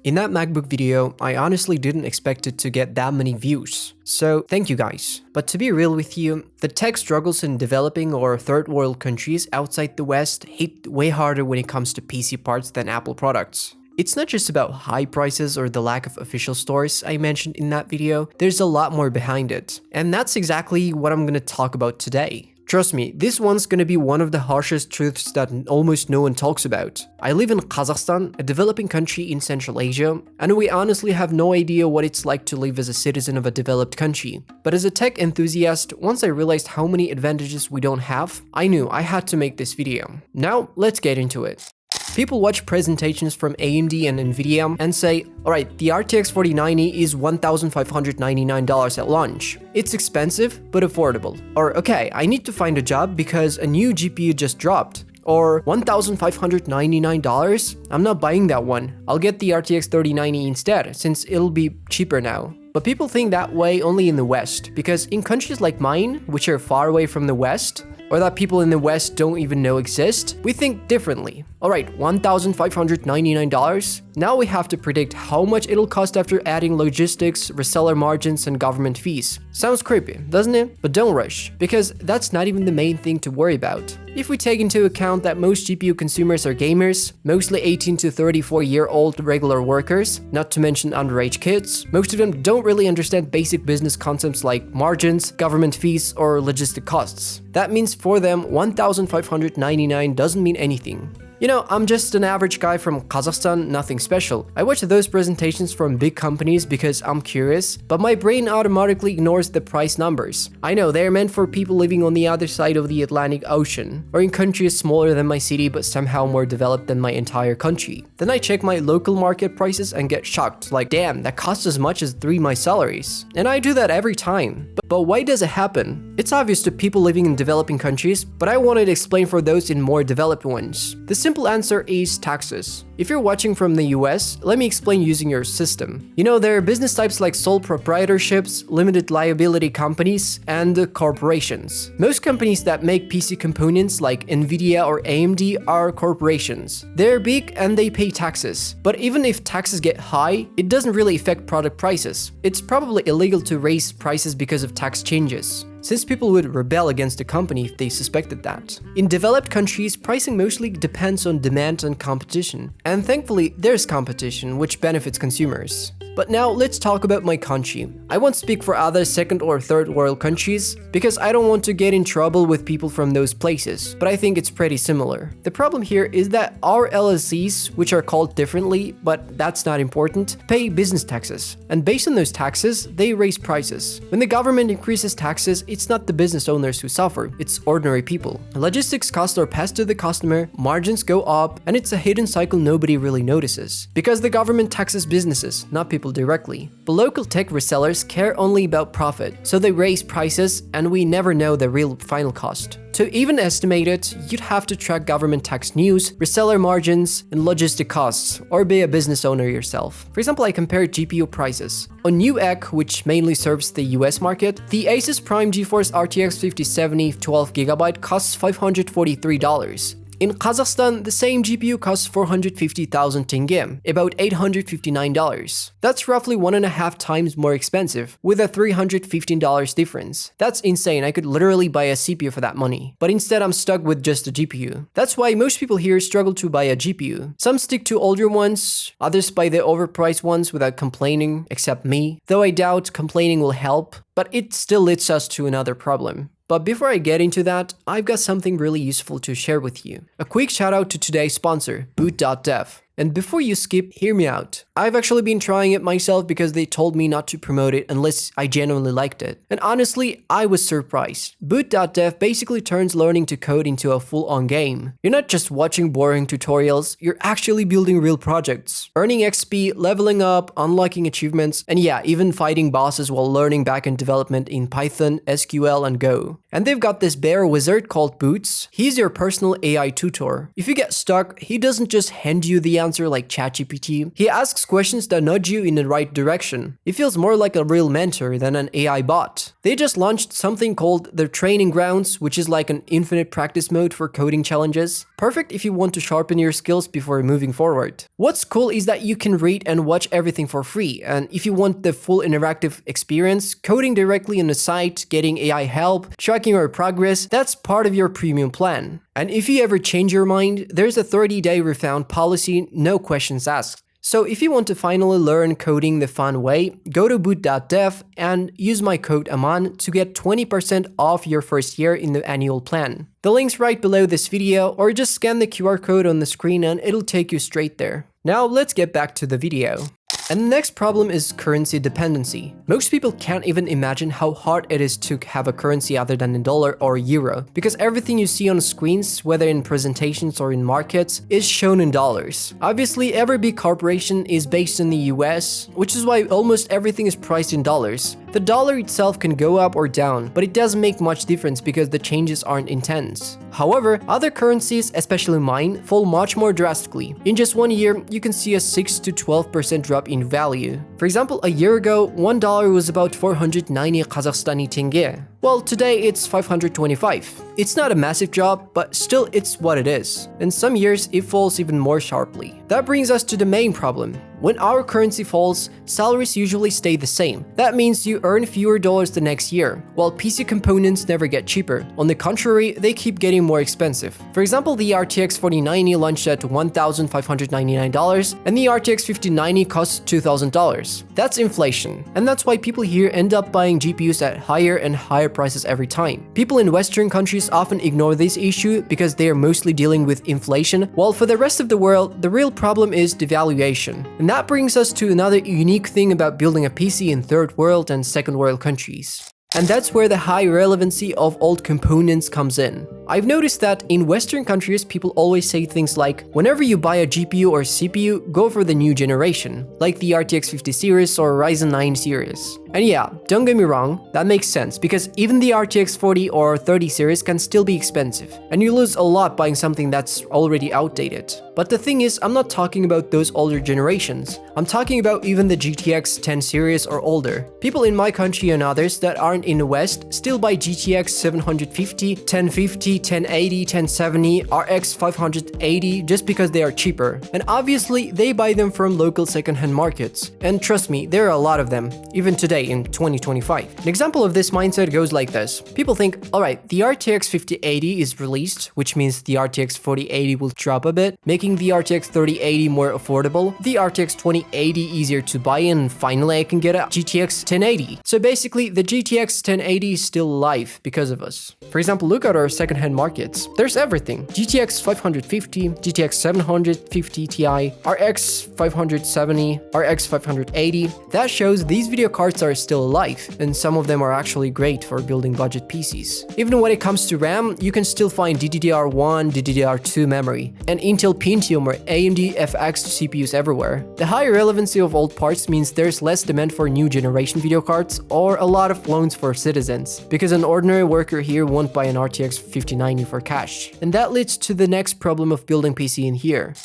In that MacBook video, I honestly didn't expect it to get that many views. So thank you guys. But to be real with you, the tech struggles in developing or third world countries outside the West hit way harder when it comes to PC parts than Apple products. It's not just about high prices or the lack of official stores I mentioned in that video, there's a lot more behind it. And that's exactly what I'm gonna talk about today. Trust me, this one's gonna be one of the harshest truths that almost no one talks about. I live in Kazakhstan, a developing country in Central Asia, and we honestly have no idea what it's like to live as a citizen of a developed country. But as a tech enthusiast, once I realized how many advantages we don't have, I knew I had to make this video. Now, let's get into it. People watch presentations from AMD and Nvidia and say, alright, the RTX 4090 is $1,599 at launch. It's expensive, but affordable. Or, okay, I need to find a job because a new GPU just dropped. Or $1,599? I'm not buying that one. I'll get the RTX 3090 instead, since it'll be cheaper now. But people think that way only in the West, because in countries like mine, which are far away from the West, or that people in the West don't even know exist, we think differently. Alright, $1,599? Now we have to predict how much it'll cost after adding logistics, reseller margins, and government fees. Sounds creepy, doesn't it? But don't rush, because that's not even the main thing to worry about. If we take into account that most GPU consumers are gamers, mostly 18 to 34-year-old regular workers, not to mention underage kids, most of them don't really understand basic business concepts like margins, government fees, or logistic costs. That means for them, $1,599 doesn't mean anything. You know, I'm just an average guy from Kazakhstan, nothing special. I watch those presentations from big companies because I'm curious, but my brain automatically ignores the price numbers. I know they're meant for people living on the other side of the Atlantic Ocean, or in countries smaller than my city but somehow more developed than my entire country. Then I check my local market prices and get shocked, like damn, that costs as much as 3 my salaries. And I do that every time. But why does it happen? It's obvious to people living in developing countries, but I wanted to explain for those in more developed ones. The simple answer is taxes. If you're watching from the US, let me explain using your system. You know, there are business types like sole proprietorships, limited liability companies, and corporations. Most companies that make PC components like Nvidia or AMD are corporations. They're big and they pay taxes. But even if taxes get high, it doesn't really affect product prices. It's probably illegal to raise prices because of tax changes, since people would rebel against the company if they suspected that. In developed countries, pricing mostly depends on demand and competition. And thankfully, there's competition, which benefits consumers. But now let's talk about my country. I won't speak for other second or third world countries because I don't want to get in trouble with people from those places, but I think it's pretty similar. The problem here is that our LLCs, which are called differently, but that's not important, pay business taxes. And based on those taxes, they raise prices. When the government increases taxes, it's not the business owners who suffer, it's ordinary people. Logistics costs are passed to the customer, margins go up, and it's a hidden cycle nobody really notices. Because the government taxes businesses, not people directly. But local tech resellers care only about profit, so they raise prices and we never know the real final cost. To even estimate it, you'd have to track government tax news, reseller margins, and logistic costs, or be a business owner yourself. For example, I compared GPU prices. On Newegg, which mainly serves the US market, the Asus Prime GeForce RTX 5070 12GB costs $543. In Kazakhstan, the same GPU costs 450,000 tenge, about $859. That's roughly 1.5 times more expensive, with a $315 difference. That's insane, I could literally buy a CPU for that money. But instead I'm stuck with just a GPU. That's why most people here struggle to buy a GPU. Some stick to older ones, others buy the overpriced ones without complaining, except me. Though I doubt complaining will help, but it still leads us to another problem. But before I get into that, I've got something really useful to share with you. A quick shout out to today's sponsor, boot.dev. And before you skip, hear me out. I've actually been trying it myself because they told me not to promote it unless I genuinely liked it. And honestly, I was surprised. Boot.dev basically turns learning to code into a full-on game. You're not just watching boring tutorials, you're actually building real projects, earning XP, leveling up, unlocking achievements, and yeah, even fighting bosses while learning backend development in Python, SQL, and Go. And they've got this bear wizard called Boots. He's your personal AI tutor. If you get stuck, he doesn't just hand you the answer answer like ChatGPT. He asks questions that nudge you in the right direction. It feels more like a real mentor than an AI bot. They just launched something called the Training Grounds, which is like an infinite practice mode for coding challenges. Perfect if you want to sharpen your skills before moving forward. What's cool is that you can read and watch everything for free, and if you want the full interactive experience, coding directly on the site, getting AI help, tracking your progress, that's part of your premium plan. And if you ever change your mind, there's a 30-day refund policy, no questions asked. So if you want to finally learn coding the fun way, go to boot.dev and use my code AMAN to get 20% off your first year in the annual plan. The link's right below this video, or just scan the QR code on the screen and it'll take you straight there. Now let's get back to the video. And the next problem is currency dependency. Most people can't even imagine how hard it is to have a currency other than the dollar or euro, because everything you see on screens, whether in presentations or in markets, is shown in dollars. Obviously, every big corporation is based in the US, which is why almost everything is priced in dollars. The dollar itself can go up or down, but it doesn't make much difference because the changes aren't intense. However, other currencies, especially mine, fall much more drastically. In just 1 year, you can see a 6 to 12% drop in value. For example, a year ago, $1 was about 490 Kazakhstani tenge. Well, today it's 525. It's not a massive drop, but still it's what it is. In some years, it falls even more sharply. That brings us to the main problem. When our currency falls, salaries usually stay the same. That means you earn fewer dollars the next year, while PC components never get cheaper. On the contrary, they keep getting more expensive. For example, the RTX 4090 launched at $1,599, and the RTX 5090 costs $2,000. That's inflation, and that's why people here end up buying GPUs at higher and higher prices every time. People in Western countries often ignore this issue because they are mostly dealing with inflation, while for the rest of the world, the real problem is devaluation. And that brings us to another unique thing about building a PC in third world and second world countries. And that's where the high relevancy of old components comes in. I've noticed that in Western countries, people always say things like, whenever you buy a GPU or CPU, go for the new generation, like the RTX 50 series or Ryzen 9 series. And yeah, don't get me wrong, that makes sense, because even the RTX 40 or 30 series can still be expensive, and you lose a lot buying something that's already outdated. But the thing is, I'm not talking about those older generations. I'm talking about even the GTX 10 series or older. People in my country and others that aren't in the West still buy GTX 750, 1050, 1080, 1070, RX 580 just because they are cheaper. And obviously, they buy them from local secondhand markets. And trust me, there are a lot of them, even today in 2025. An example of this mindset goes like this. People think, alright, the RTX 5080 is released, which means the RTX 4080 will drop a bit, making the RTX 3080 more affordable, the RTX 2080 easier to buy, and finally I can get a GTX 1080. So basically, the GTX 1080 is still alive because of us. For example, look at our secondhand markets. There's everything. GTX 550, GTX 750 Ti, RX 570, RX 580. That shows these video cards are still alive, and some of them are actually great for building budget PCs. Even when it comes to RAM, you can still find DDR1, DDR2 memory, and Intel Pentium or AMD FX CPUs everywhere. The high relevancy of old parts means there's less demand for new generation video cards or a lot of loans for citizens, because an ordinary worker here won't buy an RTX 5090 for cash. And that leads to the next problem of building PC in here.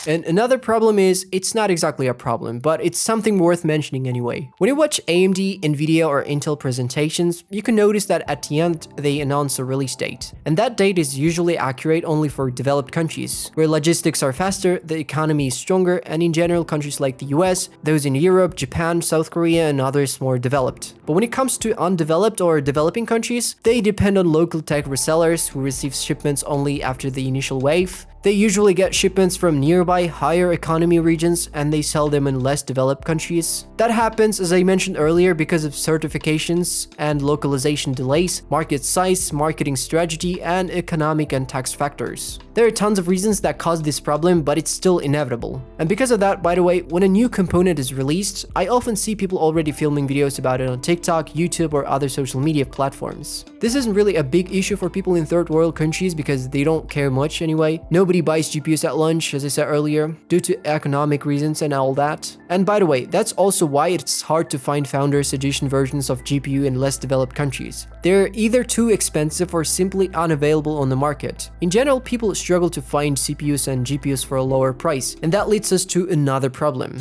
And another problem is, it's not exactly a problem, but it's something worth mentioning anyway. When you watch AMD, Nvidia, or Intel presentations, you can notice that at the end, they announce a release date. And that date is usually accurate only for developed countries, where logistics are faster, the economy is stronger, and in general, countries like the US, those in Europe, Japan, South Korea, and others more developed. But when it comes to undeveloped or developing countries, they depend on local tech resellers who receive shipments only after the initial wave. They usually get shipments from nearby higher economy regions and they sell them in less developed countries. That happens, as I mentioned earlier, because of certifications and localization delays, market size, marketing strategy, and economic and tax factors. There are tons of reasons that cause this problem, but it's still inevitable. And because of that, by the way, when a new component is released, I often see people already filming videos about it on TikTok, YouTube, or other social media platforms. This isn't really a big issue for people in third world countries because they don't care much anyway. Nobody nobody buys GPUs at lunch, as I said earlier, due to economic reasons and all that. And by the way, that's also why it's hard to find Founders Edition versions of GPU in less developed countries. They're either too expensive or simply unavailable on the market. In general, people struggle to find CPUs and GPUs for a lower price, and that leads us to another problem.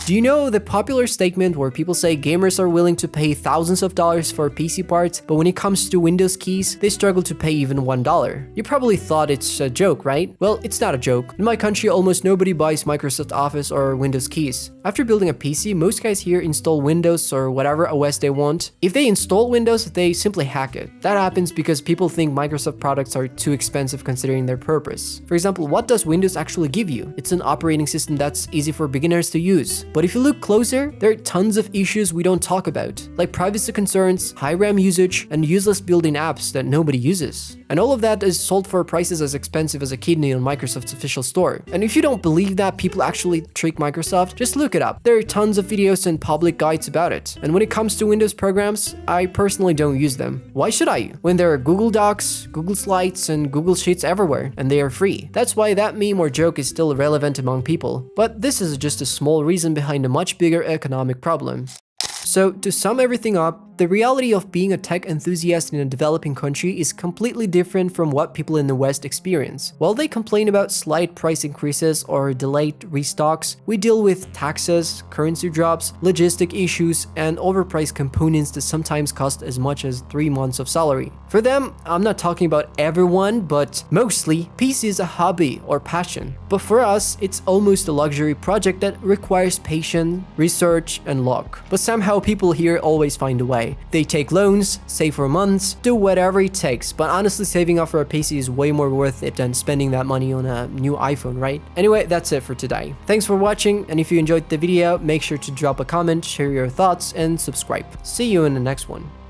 Do you know the popular statement where people say gamers are willing to pay thousands of dollars for PC parts, but when it comes to Windows keys, they struggle to pay even $1? You probably thought it's a joke, right? Well, it's not a joke. In my country, almost nobody buys Microsoft Office or Windows keys. After building a PC, most guys here install Windows or whatever OS they want. If they install Windows, they simply hack it. That happens because people think Microsoft products are too expensive considering their purpose. For example, what does Windows actually give you? It's an operating system that's easy for beginners to use. But if you look closer, there are tons of issues we don't talk about, like privacy concerns, high RAM usage, and useless built-in apps that nobody uses. And all of that is sold for prices as expensive as a kidney on Microsoft's official store. And if you don't believe that people actually trick Microsoft, just look it up. There are tons of videos and public guides about it. And when it comes to Windows programs, I personally don't use them. Why should I? When there are Google Docs, Google Slides, and Google Sheets everywhere, and they are free. That's why that meme or joke is still relevant among people. But this is just a small reason behind a much bigger economic problem. So, to sum everything up, the reality of being a tech enthusiast in a developing country is completely different from what people in the West experience. While they complain about slight price increases or delayed restocks, we deal with taxes, currency drops, logistic issues, and overpriced components that sometimes cost as much as 3 months of salary. For them, I'm not talking about everyone, but mostly, PC is a hobby or passion. But for us, it's almost a luxury project that requires patience, research, and luck. But somehow people here always find a way. They take loans, save for months, do whatever it takes, but honestly saving up for a PC is way more worth it than spending that money on a new iPhone, right? Anyway, that's it for today. Thanks for watching, and if you enjoyed the video, make sure to drop a comment, share your thoughts, and subscribe. See you in the next one.